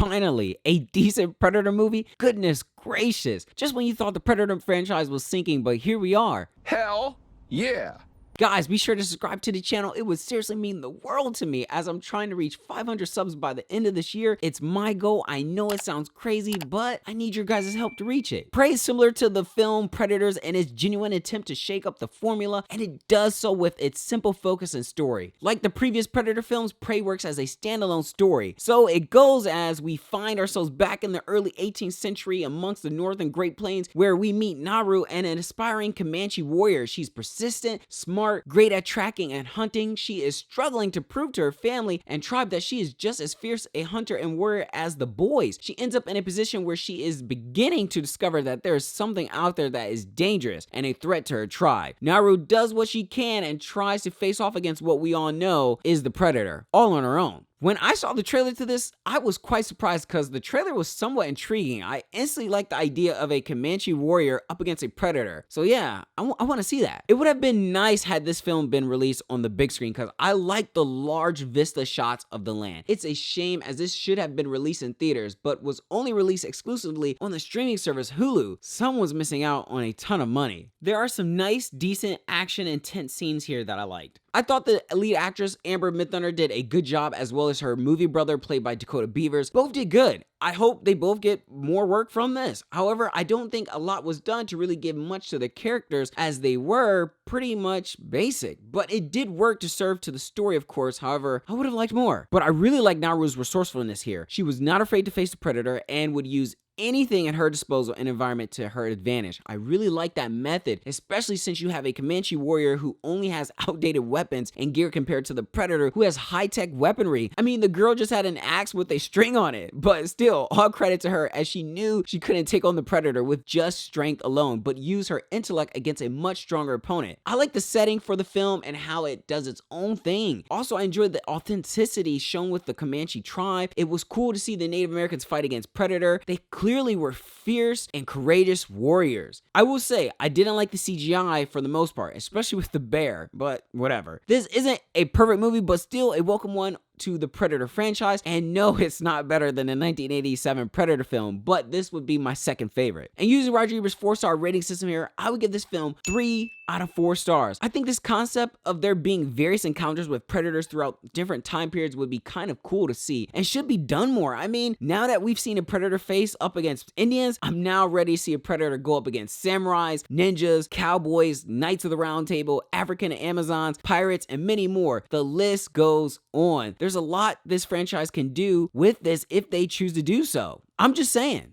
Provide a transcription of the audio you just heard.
Finally, a decent Predator movie? Goodness gracious. Just when you thought the Predator franchise was sinking, but here we are. Hell yeah. Guys, be sure to subscribe to the channel. It would seriously mean the world to me as I'm trying to reach 500 subs by the end of this year. It's my goal. I know it sounds crazy, but I need your guys' help to reach it. Prey is similar to the film Predators in its genuine attempt to shake up the formula, and it does so with its simple focus and story. Like the previous Predator films, Prey works as a standalone story. So it goes as we find ourselves back in the early 18th century amongst the northern Great Plains, where we meet Naru, an aspiring Comanche warrior. She's persistent, smart, great at tracking and hunting. She is struggling to prove to her family and tribe that she is just as fierce a hunter and warrior as the boys. She ends up in a position where she is beginning to discover that there is something out there that is dangerous and a threat to her tribe. Naru does what she can and tries to face off against what we all know is the Predator, all on her own. When I saw the trailer to this, I was quite surprised because the trailer was somewhat intriguing. I instantly liked the idea of a Comanche warrior up against a Predator. So yeah, I want to see that. It would have been nice had this film been released on the big screen because I like the large vista shots of the land. It's a shame as this should have been released in theaters, but was only released exclusively on the streaming service Hulu. Someone's missing out on a ton of money. There are some nice, decent, action, intense scenes here that I liked. I thought the lead actress Amber Midthunder did a good job, as well as her movie brother played by Dakota Beavers. Both did good. I hope they both get more work from this. However, I don't think a lot was done to really give much to the characters, as they were pretty much basic. But it did work to serve to the story, of course. However, I would have liked more. But I really like Naru's resourcefulness here. She was not afraid to face the Predator and would use anything at her disposal and environment to her advantage. I really like that method, especially since you have a Comanche warrior who only has outdated weapons and gear compared to the Predator who has high-tech weaponry. I mean, the girl just had an axe with a string on it, but still, all credit to her, as she knew she couldn't take on the Predator with just strength alone, but use her intellect against a much stronger opponent. I like the setting for the film and how it does its own thing. Also, I enjoyed the authenticity shown with the Comanche tribe. It was cool to see the Native Americans fight against Predator. They clearly were fierce and courageous warriors. I will say, I didn't like the CGI for the most part, especially with the bear, but whatever. This isn't a perfect movie, but still a welcome one to the Predator franchise, and no, it's not better than the 1987 Predator film, but this would be my second favorite. And using Roger Ebert's 4-star rating system here, I would give this film 3 out of 4 stars. I think this concept of there being various encounters with predators throughout different time periods would be kind of cool to see and should be done more. I mean, now that we've seen a Predator face up against Indians, I'm now ready to see a Predator go up against samurais, ninjas, cowboys, Knights of the Round Table, African Amazons, pirates, and many more. The list goes on. There's a lot this franchise can do with this if they choose to do so. I'm just saying.